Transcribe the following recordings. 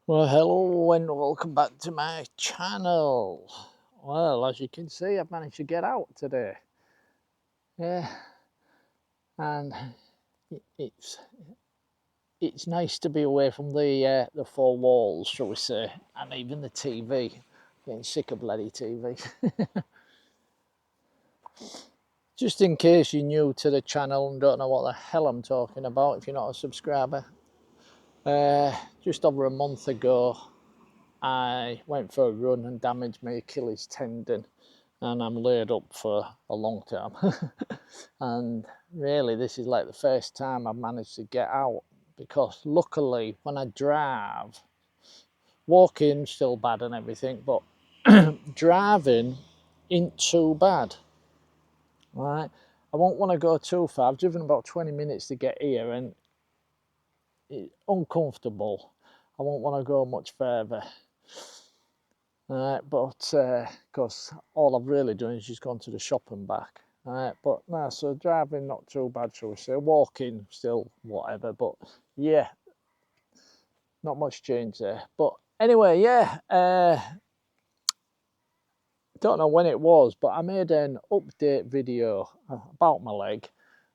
Well, hello and welcome back to my channel. Well, as you can see, I've managed to get out today. Yeah, and it's nice to be away from the four walls, shall we say, and even the TV. Getting sick of bloody TV. Just in case you're new to the channel and don't know what the hell I'm talking about, if you're not a subscriber, just over a month ago, I went for a run and damaged my Achilles tendon, and I'm laid up for a long time. And really, this is like the first time I've managed to get out, because luckily when I drive, walking still bad and everything, but driving ain't too bad, right? I won't want to go too far. I've driven about 20 minutes to get here and it's uncomfortable. I won't want to go much further. But because all I've really done is just gone to the shop and back. But no, so driving not too bad, shall we say. Walking still whatever, but yeah, not much change there. But anyway, yeah, don't know when it was, but I made an update video about my leg,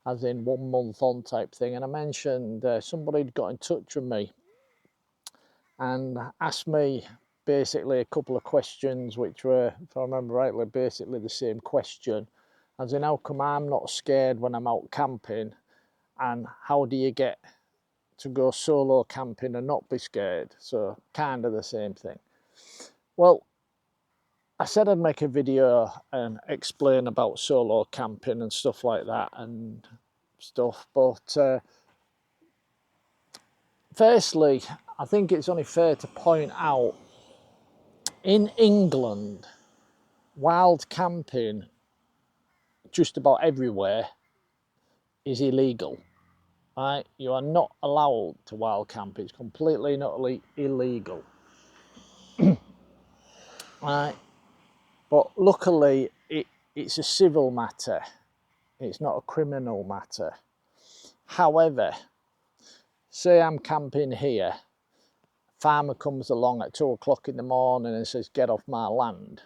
as in 1 month on type thing, and I mentioned somebody had got in touch with me and asked me basically a couple of questions, which were, if I remember rightly, basically the same question, as in how come I'm not scared when I'm out camping, and how do you get to go solo camping and not be scared? So kind of the same thing. Well, I said I'd make a video and explain about solo camping and stuff like that and stuff, but firstly, I think it's only fair to point out, in England, wild camping just about everywhere is illegal, right? You are not allowed to wild camp. It's completely and utterly illegal. Right? But luckily it's a civil matter, it's not a criminal matter. However, say I'm camping here, farmer comes along at 2 o'clock in the morning and says get off my land.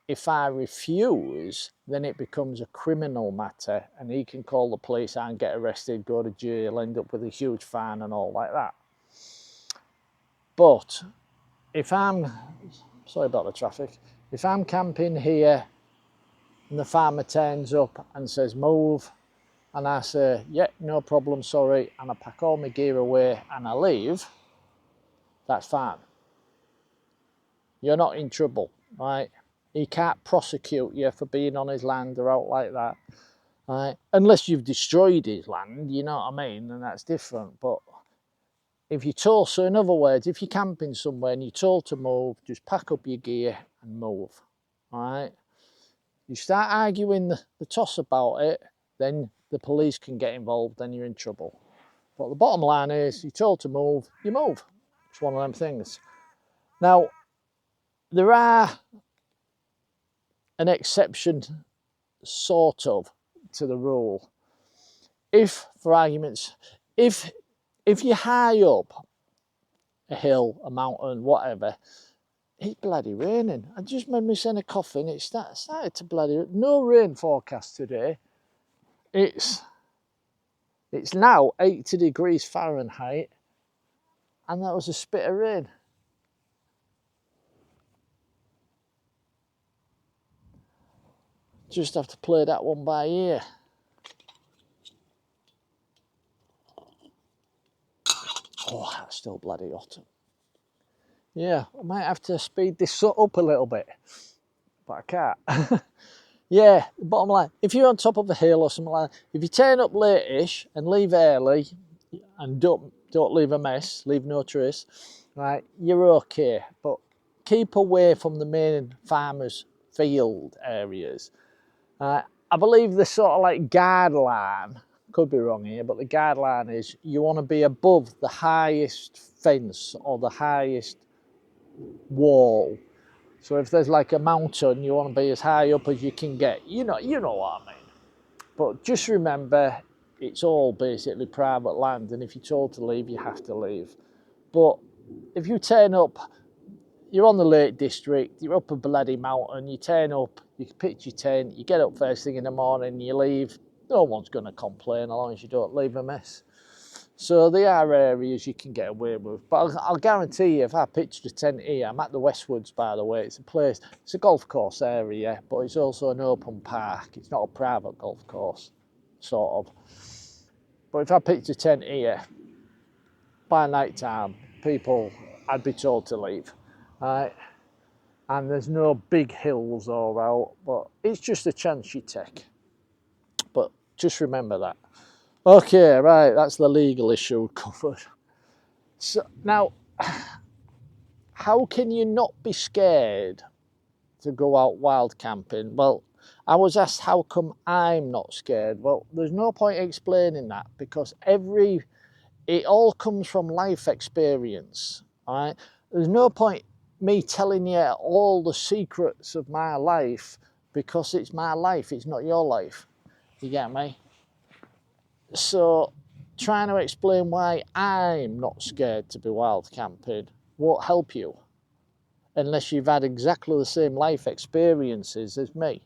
If I refuse, then it becomes a criminal matter and he can call the police and get arrested, go to jail, end up with a huge fine and all like that. But if I'm, sorry about the traffic, if I'm camping here and the farmer turns up and says move, and I say, yeah, no problem, sorry, and I pack all my gear away and I leave, that's fine. You're not in trouble, right? He can't prosecute you for being on his land or out like that, right? Unless you've destroyed his land, you know what I mean, and that's different. But if you're told, so in other words, if you're camping somewhere and you're told to move, just pack up your gear and move, right? You start arguing the toss about it, then the police can get involved, then you're in trouble. But the bottom line is, you're told to move, you move. It's one of them things. Now, there are an exception, sort of, to the rule. If, for arguments, if you're high up a hill, a mountain, whatever, it's bloody raining. I just made me send a coffin. It started to bloody, no rain forecast today. It's now 80 degrees Fahrenheit, and that was a spit of rain. Just have to play that one by ear. Oh, that's still bloody hot. Yeah, I might have to speed this up a little bit, but I can't. Yeah, bottom line, if you're on top of a hill or something like that, if you turn up late-ish and leave early and don't leave a mess, leave no trace, right, you're okay. But keep away from the main farmers' field areas. I believe the sort of like guideline, could be wrong here, but the guideline is you want to be above the highest fence or the highest wall. So if there's like a mountain, you want to be as high up as you can get. You know what I mean. But just remember, it's all basically private land, and if you're told to leave, you have to leave. But if you turn up, you're on the Lake District, you're up a bloody mountain, you turn up, you pitch your tent, you get up first thing in the morning, you leave, no one's going to complain as long as you don't leave a mess. So there are areas you can get away with, but I'll guarantee you if I pitched a tent here, I'm at the Westwoods by the way, it's a golf course area, but it's also an open park, it's not a private golf course, sort of. But if I pitched a tent here, by night time, I'd be told to leave, right? And there's no big hills all out, but it's just a chance you take. But just remember that. Okay, right, that's the legal issue covered. So now, how can you not be scared to go out wild camping? Well, I was asked how come I'm not scared. Well, there's no point explaining that because it all comes from life experience, all right? There's no point me telling you all the secrets of my life because it's my life, it's not your life. You get me? So trying to explain why I'm not scared to be wild camping won't help you unless you've had exactly the same life experiences as me.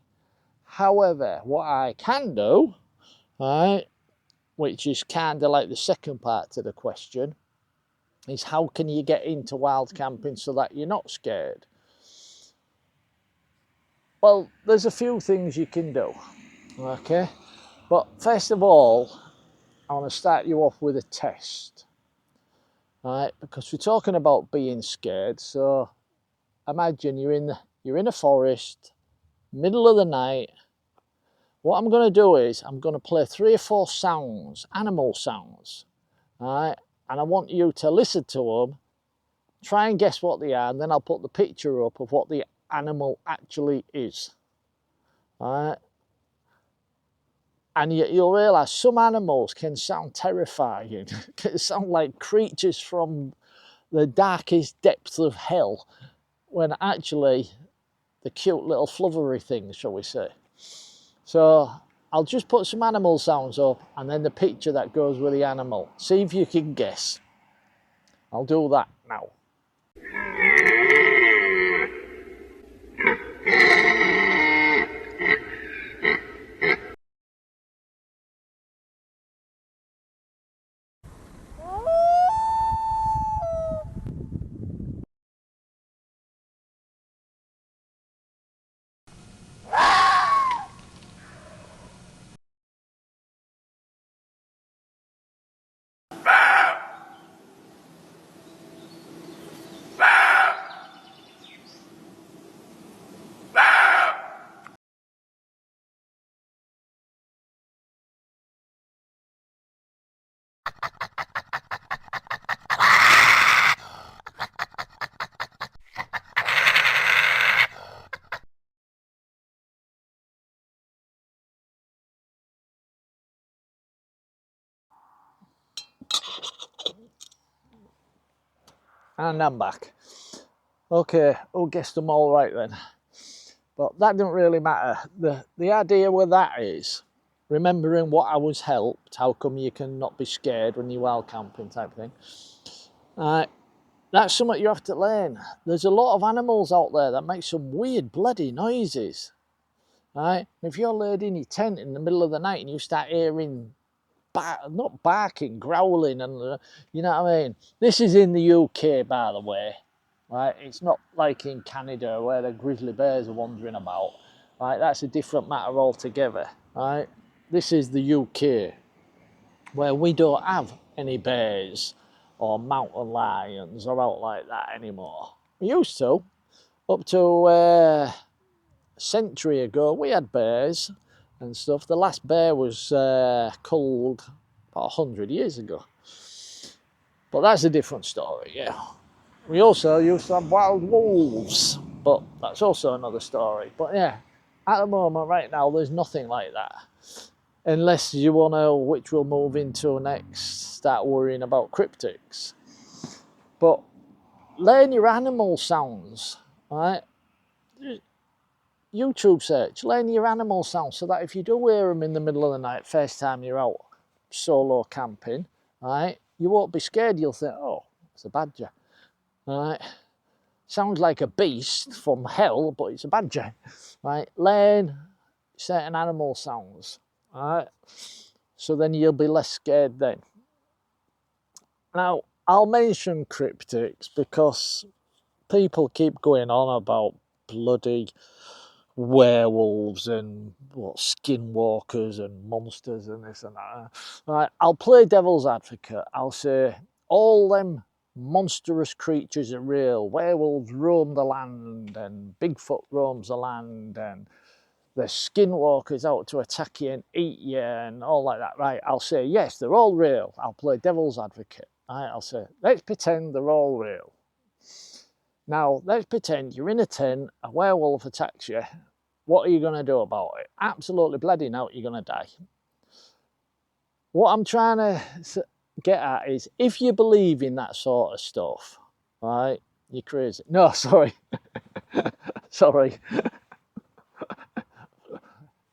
However, what I can do, right, which is kind of like the second part to the question, is how can you get into wild camping so that you're not scared? Well, there's a few things you can do, okay? But first of all, I want to start you off with a test, right? Because we're talking about being scared. So imagine you're in a forest, middle of the night. What I'm going to do is I'm going to play 3 or 4 sounds, animal sounds, right? And I want you to listen to them, try and guess what they are, and then I'll put the picture up of what the animal actually is, all right? And you'll realise some animals can sound terrifying, can sound like creatures from the darkest depths of hell, when actually they're cute little fluffery things, shall we say. So I'll just put some animal sounds up and then the picture that goes with the animal. See if you can guess. I'll do that now. And I'm back. Okay, who guessed them all right then? But that doesn't really matter. The idea with that is remembering what I was helped, how come you can not be scared when you're wild camping type thing. That's something you have to learn. There's a lot of animals out there that make some weird bloody noises. Right? If you're laid in your tent in the middle of the night and you start hearing not barking, growling, and you know what I mean? This is in the UK, by the way. Right? It's not like in Canada where the grizzly bears are wandering about. Right? That's a different matter altogether. Right? This is the UK where we don't have any bears or mountain lions or out like that anymore. We used to. Up to a century ago, we had bears and stuff. The last bear was culled about 100 years ago. But that's a different story, yeah. We also used to have wild wolves, but that's also another story. But yeah, at the moment, right now, there's nothing like that. Unless you want to know which we'll move into next, start worrying about cryptics. But learn your animal sounds, right? YouTube search, learn your animal sounds so that if you do hear them in the middle of the night, first time you're out solo camping, right, you won't be scared. You'll think, oh, it's a badger. right? Sounds like a beast from hell, but it's a badger, right? Learn certain animal sounds, right? So then you'll be less scared then. Now, I'll mention cryptics because people keep going on about bloody werewolves and what skinwalkers and monsters and this and that. Right, I'll play devil's advocate. I'll say all them monstrous creatures are real. Werewolves roam the land and Bigfoot roams the land and there's skinwalkers out to attack you and eat you and all like that. Right, I'll say yes, they're all real. I'll play devil's advocate. Right, I'll say let's pretend they're all real. Now, let's pretend you're in a tent, a werewolf attacks you. What are you going to do about it? Absolutely bloody out, you're going to die. What I'm trying to get at is, if you believe in that sort of stuff, right, you're crazy. No, sorry. Sorry.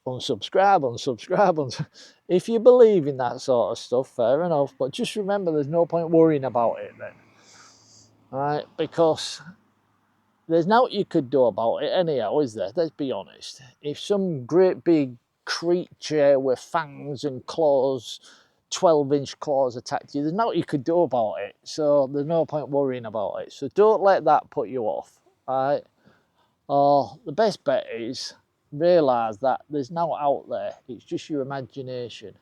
Unsubscribe. If you believe in that sort of stuff, fair enough. But just remember, there's no point worrying about it then. Right? Because there's nothing you could do about it anyhow, is there? Let's be honest. If some great big creature with fangs and claws, 12-inch claws attacked you, there's nothing you could do about it. So there's no point worrying about it. So don't let that put you off, right? Or the best bet is realise that there's no out there. It's just your imagination.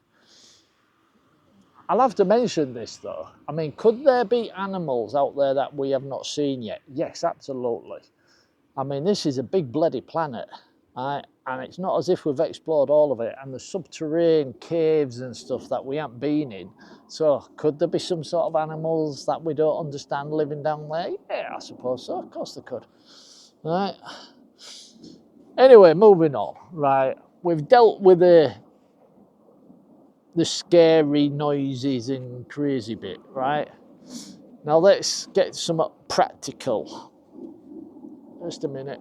I'll have to mention this though. I mean, could there be animals out there that we have not seen yet? Yes, absolutely. I mean, this is a big bloody planet, right? And it's not as if we've explored all of it. And the subterranean caves and stuff that we haven't been in. So could there be some sort of animals that we don't understand living down there? Yeah, I suppose so. Of course there could. Right. Anyway, moving on. Right. We've dealt with the scary noises and crazy bit, right? Now let's get some practical. Just a minute.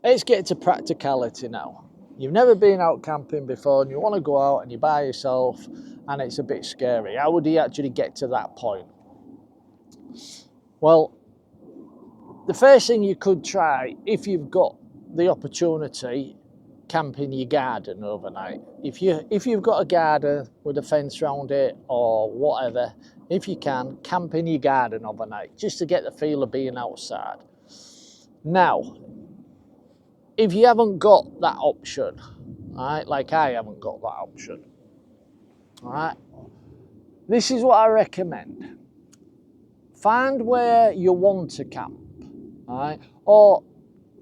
Let's get to practicality now. You've never been out camping before and you want to go out and you're by yourself and it's a bit scary. How would you actually get to that point? Well, the first thing you could try, if you've got the opportunity, camp in your garden overnight. If you've got a garden with a fence around it or whatever, if you can, camp in your garden overnight just to get the feel of being outside. Now, if you haven't got that option, right, like I haven't got that option, right, this is what I recommend. Find where you want to camp, right, or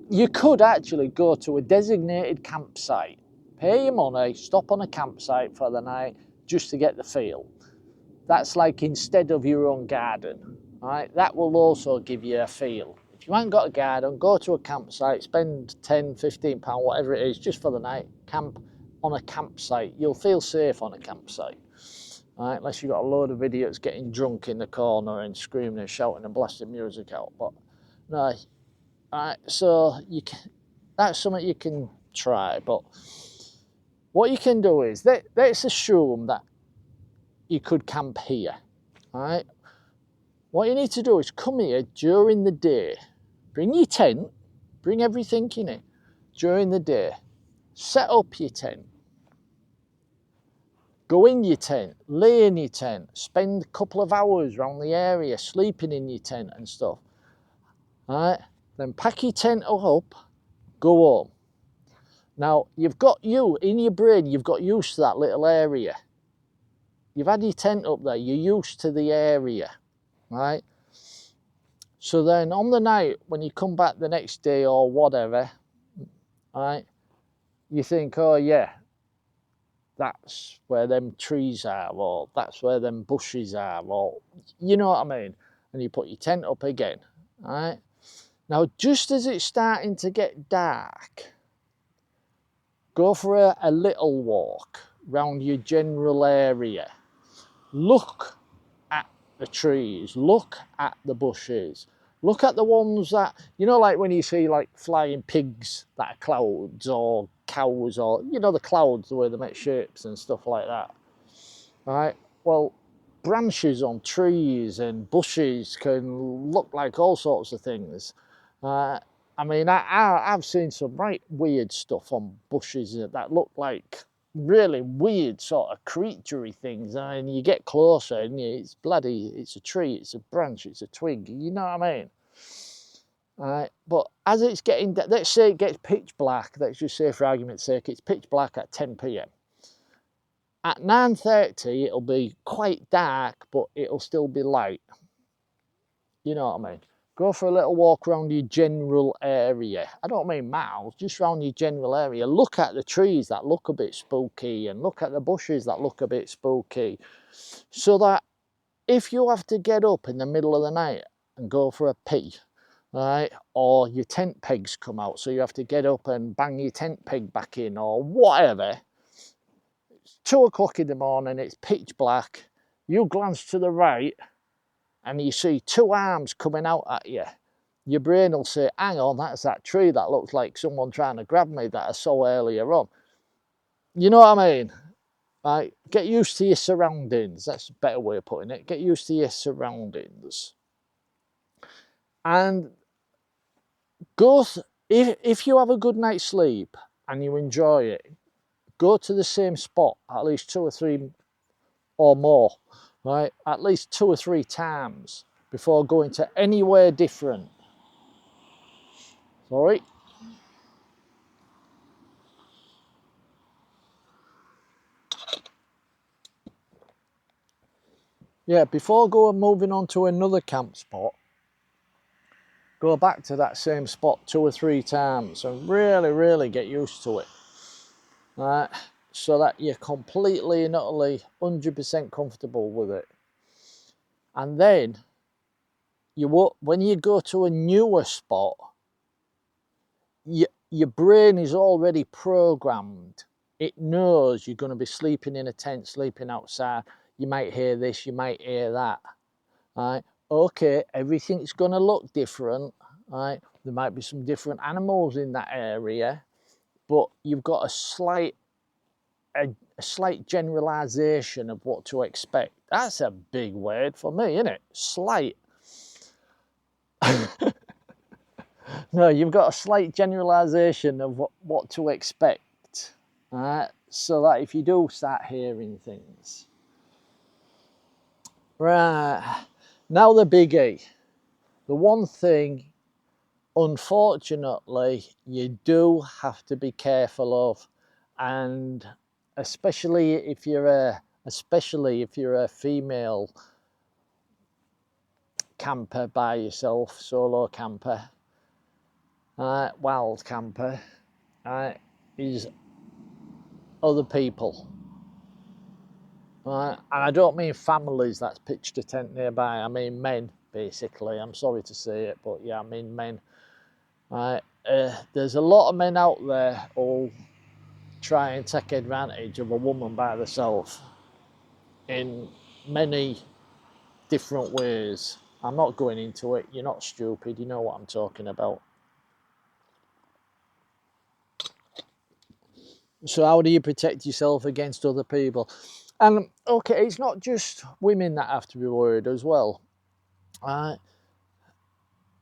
you could actually go to a designated campsite, pay your money, stop on a campsite for the night just to get the feel. That's like instead of your own garden, right? That will also give you a feel. If you ain't got a garden, go to a campsite, spend £10, £15, whatever it is, just for the night, camp on a campsite. You'll feel safe on a campsite, right? Unless you've got a load of idiots getting drunk in the corner and screaming and shouting and blasting music out. But no, right, so that's something you can try. But what you can do is, let's assume that you could camp here, right? What you need to do is come here during the day, bring your tent, bring everything in it during the day, set up your tent, go in your tent, lay in your tent, spend a couple of hours around the area sleeping in your tent and stuff, right? Then pack your tent up, go home. Now, in your brain, you've got used to that little area. You've had your tent up there, you're used to the area, right? So then on the night, when you come back the next day or whatever, right, you think, oh yeah, that's where them trees are, or that's where them bushes are, or you know what I mean? And you put your tent up again, right? Now, just as it's starting to get dark, go for a little walk round your general area. Look at the trees, look at the bushes, look at the ones that, you know, like when you see like flying pigs that are clouds or cows, or, you know, the clouds, the way they make shapes and stuff like that. Right? Well, branches on trees and bushes can look like all sorts of things. I mean, I've seen some right weird stuff on bushes that look like really weird sort of creaturey things, and you get closer and it's bloody, it's a tree, it's a branch, it's a twig, you know what I mean? But as it's getting, let's say it gets pitch black, let's just say for argument's sake, it's pitch black at 10 p.m. At 9:30, it'll be quite dark, but it'll still be light. You know what I mean? Go for a little walk around your general area. I don't mean miles, just around your general area. Look at the trees that look a bit spooky, and look at the bushes that look a bit spooky. So that if you have to get up in the middle of the night and go for a pee, right, or your tent pegs come out, so you have to get up and bang your tent peg back in, or whatever, 2 o'clock in the morning, it's pitch black, you glance to the right and you see 2 arms coming out at you, your brain will say, hang on, that's that tree that looks like someone trying to grab me that I saw earlier on. You know what I mean? Right? Get used to your surroundings. That's a better way of putting it. Get used to your surroundings. And if you have a good night's sleep and you enjoy it, go to the same spot at least 2 or 3 or more, right? At least 2 or 3 times before going to anywhere different. Sorry. Yeah, before moving on to another camp spot, go back to that same spot 2 or 3 times and really get used to it. Right? So that you're completely and utterly 100% comfortable with it. And then when you go to a newer spot, your brain is already programmed. It knows you're going to be sleeping in a tent, sleeping outside. You might hear this, you might hear that. Right? Okay, everything's going to look different. Right? There might be some different animals in that area, but you've got a slight generalization of what to expect. That's a big word for me, isn't it? Slight. No, you've got a slight generalization of what to expect. Right? So that if you do start hearing things. Right, now the biggie. The one thing, unfortunately, you do have to be careful of, and especially if you're a female camper by yourself, solo camper, wild camper, is other people. And I don't mean families that's pitched a tent nearby, I mean men, basically. I'm sorry to say it, but yeah, I mean men. There's a lot of men out there who try and take advantage of a woman by herself in many different ways. I'm not going into it. You're not stupid. You know what I'm talking about. So how do you protect yourself against other people? And okay, it's not just women that have to be worried as well.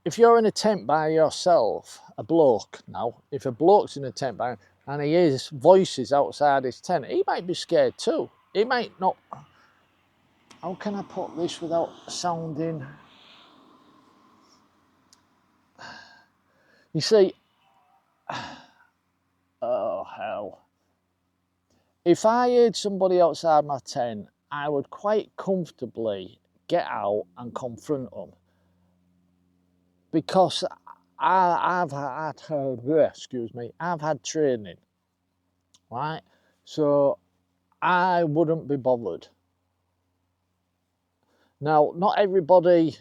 If you're in a tent by yourself, a bloke now, if a bloke's in a tent and he hears voices outside his tent, he might be scared too. He might not. How can I put this without sounding? You see, oh hell. If I heard somebody outside my tent, I would quite comfortably get out and confront them. Because I've had training, right? So I wouldn't be bothered. Now, not everybody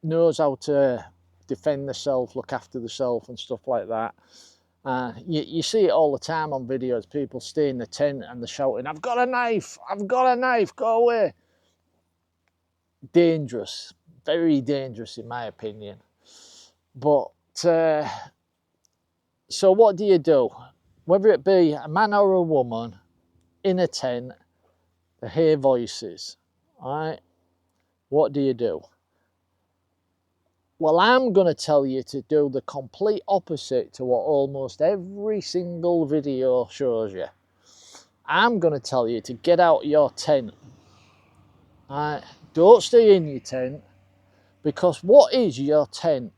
knows how to defend themselves, look after themselves and stuff like that. You see it all the time on videos, people stay in the tent and they're shouting, I've got a knife, go away. Dangerous, very dangerous in my opinion. But, so what do? whether it be a man or a woman in a tent, they hear voices, right? What do you do? Well, I'm going to tell you to do the complete opposite to what almost every single video shows you. I'm going to tell you to get out your tent. Right? Don't stay in your tent, because what is your tent?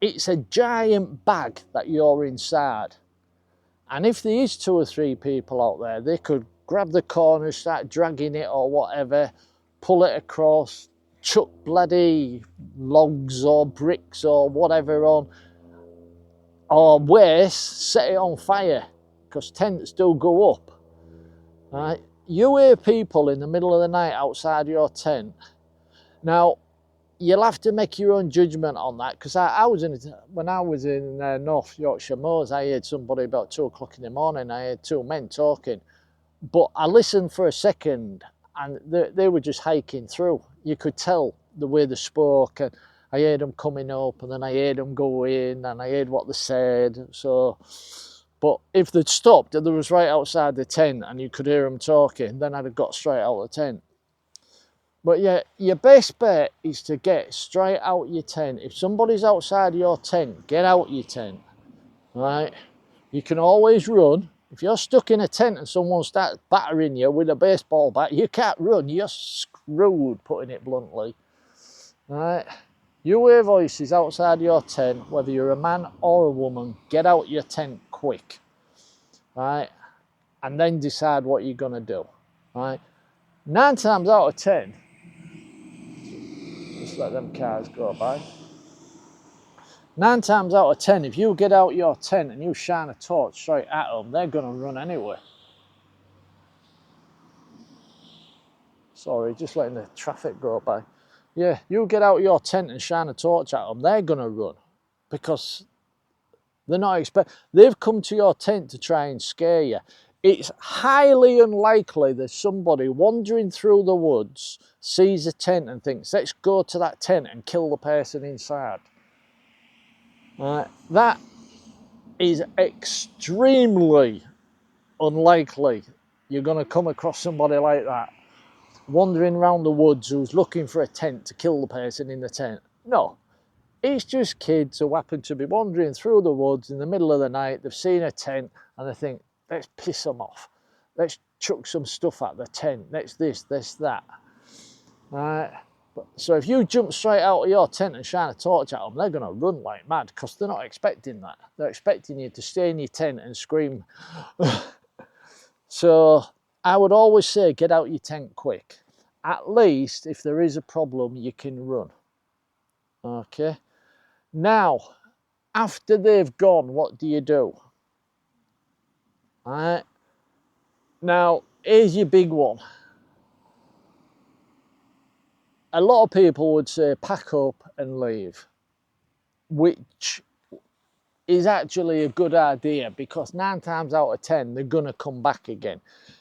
It's a giant bag that you're inside. And if there is 2 or 3 people out there, they could grab the corner, start dragging it or whatever, pull it across, chuck bloody logs or bricks or whatever on, or waste, set it on fire, because tents do go up. Right? You hear people in the middle of the night outside your tent. Now, you'll have to make your own judgment on that, because when I was in North Yorkshire Moors, I heard somebody about 2 o'clock in the morning. I heard 2 men talking, but I listened for a second, and they were just hiking through. You could tell the way they spoke, and I heard them coming up, and then I heard them go in, and I heard what they said. So, but if they'd stopped and they was right outside the tent and you could hear them talking, then I'd have got straight out of the tent. But yeah, your best bet is to get straight out your tent. If somebody's outside your tent, get out your tent, right? You can always run. If you're stuck in a tent and someone starts battering you with a baseball bat, you can't run. You're screwed, putting it bluntly, right? You hear voices outside your tent, whether you're a man or a woman, get out your tent quick, right? And then decide what you're going to do, right? 9 times out of 10, just let them cars go by. 9 times out of 10, if you get out your tent and you shine a torch straight at them, they're going to run anyway. Sorry, just letting the traffic go by. Yeah, you get out your tent and shine a torch at them, they're going to run, because they're not they've come to your tent to try and scare you. It's highly unlikely that somebody wandering through the woods sees a tent and thinks, let's go to that tent and kill the person inside. That is extremely unlikely. You're going to come across somebody like that wandering around the woods who's looking for a tent to kill the person in the tent. No, it's just kids who happen to be wandering through the woods in the middle of the night. They've seen a tent and they think, let's piss them off. Let's chuck some stuff at the tent. Let's this, that. Right? So if you jump straight out of your tent and shine a torch at them, they're going to run like mad, because they're not expecting that. They're expecting you to stay in your tent and scream. So I would always say get out your tent quick. At least if there is a problem, you can run. Okay. Now, after they've gone, what do you do? All right. Now, here's your big one. A lot of people would say pack up and leave, which is actually a good idea, because 9 times out of 10, they're going to come back again.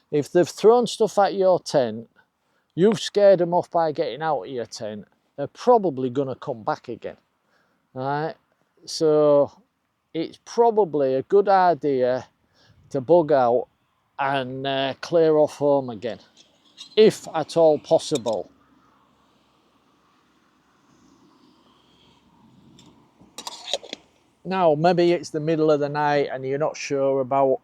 If they've thrown stuff at your tent, you've scared them off by getting out of your tent, they're probably going to come back again. All right? So it's probably a good idea to bug out and clear off home again, if at all possible. Now, maybe it's the middle of the night and you're not sure about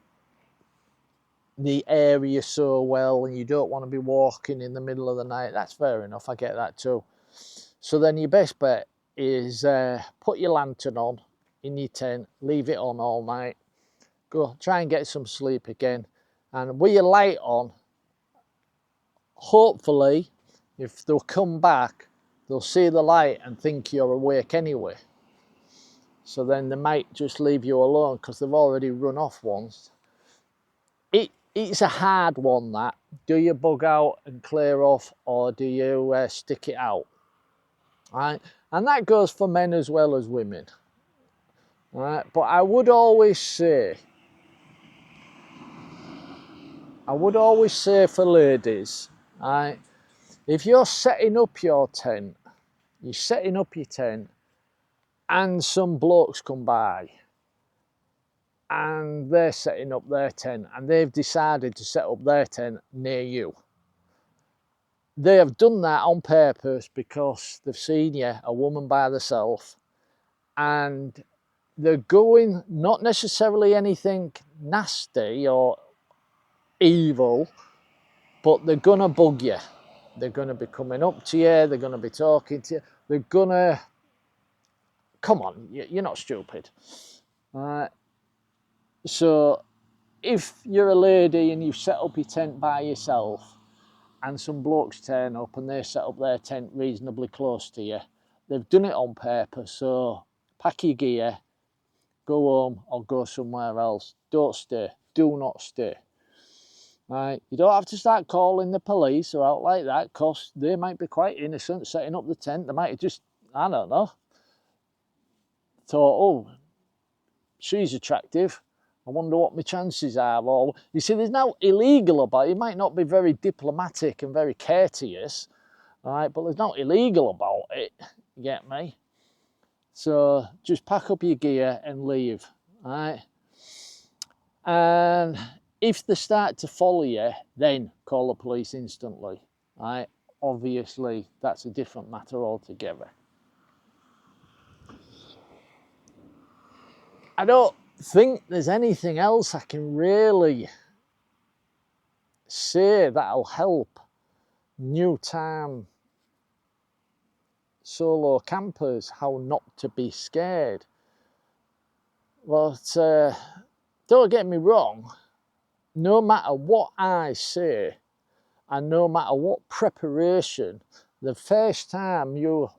the area so well and you don't want to be walking in the middle of the night. That's fair enough, I get that too. So then your best bet is put your lantern on in your tent, leave it on all night, go try and get some sleep again, and with your light on, hopefully if they'll come back, they'll see the light and think you're awake anyway. So then they might just leave you alone, because they've already run off once. It's a hard one, that. Do you bug out and clear off, or do you stick it out? Right? And that goes for men as well as women. Right? But I would always say for ladies, right, if you're setting up your tent, and some blokes come by, and they're setting up their tent, and they've decided to set up their tent near you. They have done that on purpose because they've seen you, a woman by herself, and they're going, not necessarily anything nasty or evil, but they're gonna bug you. They're gonna be coming up to you, they're gonna be talking to you, they're gonna, come on, you're not stupid. So if you're a lady and you've set up your tent by yourself and some blokes turn up and they set up their tent reasonably close to you, they've done it on purpose. So pack your gear, go home or go somewhere else. Don't stay. Do not stay. Right? You don't have to start calling the police or out like that, because they might be quite innocent setting up the tent. They might have just, I don't know, thought, oh, she's attractive, I wonder what my chances are. Or, you see, there's no illegal about it. It might not be very diplomatic and very courteous, right? But there's no illegal about it, you get me? So just pack up your gear and leave, right? And if they start to follow you, then call the police instantly, right? Obviously, that's a different matter altogether. I don't think there's anything else I can really say that'll help new time solo campers how not to be scared. But don't get me wrong, no matter what I say and no matter what preparation, the first time you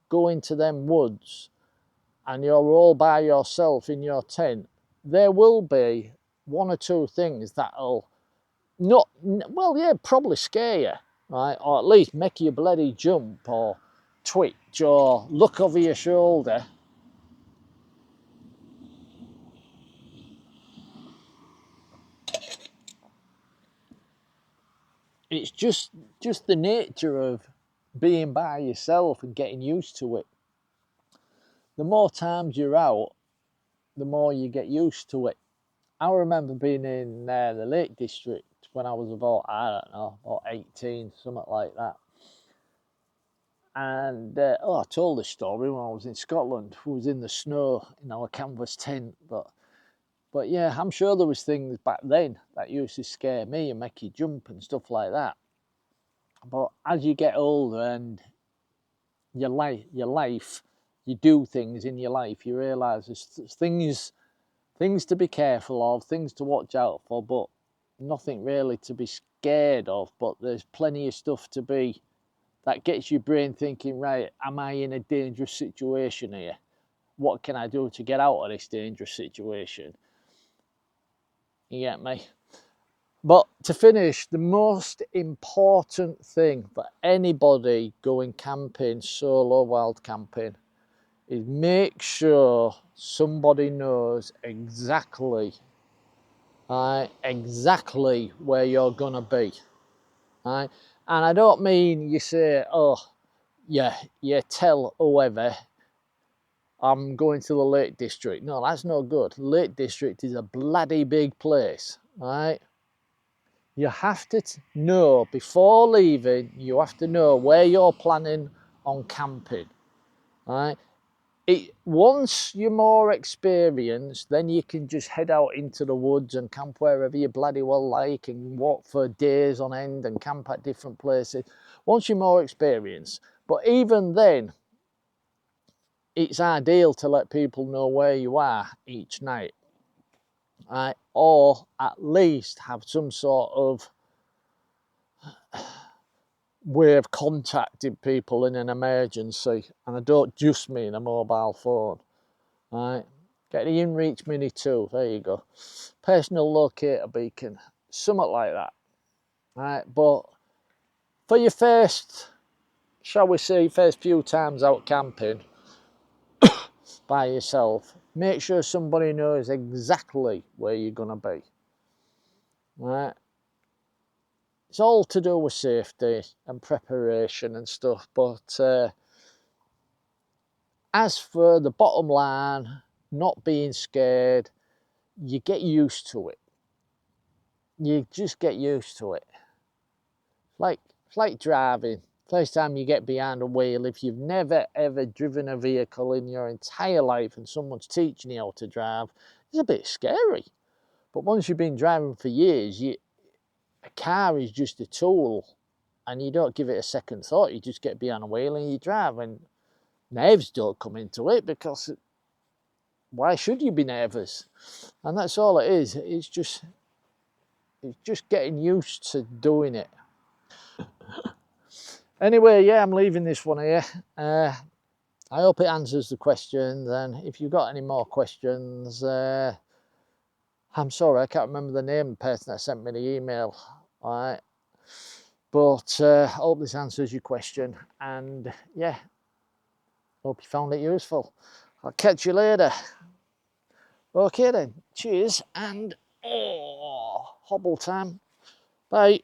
go into them woods and you're all by yourself in your tent, there will be one or two things that'll not, well, yeah, probably scare you, right? Or at least make you bloody jump or twitch or look over your shoulder. It's just the nature of being by yourself and getting used to it. The more times you're out, the more you get used to it. I remember being in the Lake District when I was about, I don't know, about 18, something like that. And I told this story when I was in Scotland. We was in the snow in our canvas tent, but yeah, I'm sure there was things back then that used to scare me and make you jump and stuff like that. But as you get older and your life, you do things in your life, you realise there's things to be careful of, things to watch out for, but nothing really to be scared of. But there's plenty of stuff to be, that gets your brain thinking, right, am I in a dangerous situation here? What can I do to get out of this dangerous situation? You get me? But to finish, the most important thing for anybody going camping, solo wild camping, is make sure somebody knows exactly where you're gonna be. Right? And I don't mean you say, oh, yeah, you tell whoever I'm going to the Lake District. No, that's no good. Lake District is a bloody big place, right? You have to know, before leaving, you have to know where you're planning on camping, right? Once you're more experienced, then you can just head out into the woods and camp wherever you bloody well like and walk for days on end and camp at different places. Once you're more experienced. But even then, it's ideal to let people know where you are each night, right? Or at least have some sort of way of contacting people in an emergency. And I don't just mean a mobile phone, right? Get the InReach Mini 2, there you go. Personal locator beacon, something like that, right? But for your first, shall we say, first few times out camping by yourself, make sure somebody knows exactly where you're gonna be, right? It's all to do with safety and preparation and stuff, but as for the bottom line, not being scared, you get used to it. You just get used to it. It's like driving. First time you get behind a wheel, if you've never ever driven a vehicle in your entire life and someone's teaching you how to drive, it's a bit scary. But once you've been driving for years, a car is just a tool and you don't give it a second thought. You just get behind a wheel and you drive, and nerves don't come into it, because why should you be nervous? And that's all it is. It's just getting used to doing it. Anyway, yeah, I'm leaving this one here. I hope it answers the questions, and if you've got any more questions, I'm sorry, I can't remember the name of the person that sent me the email. All right, but I hope this answers your question, and yeah, hope you found it useful. I'll catch you later. Okay then, cheers, and hobble time. Bye.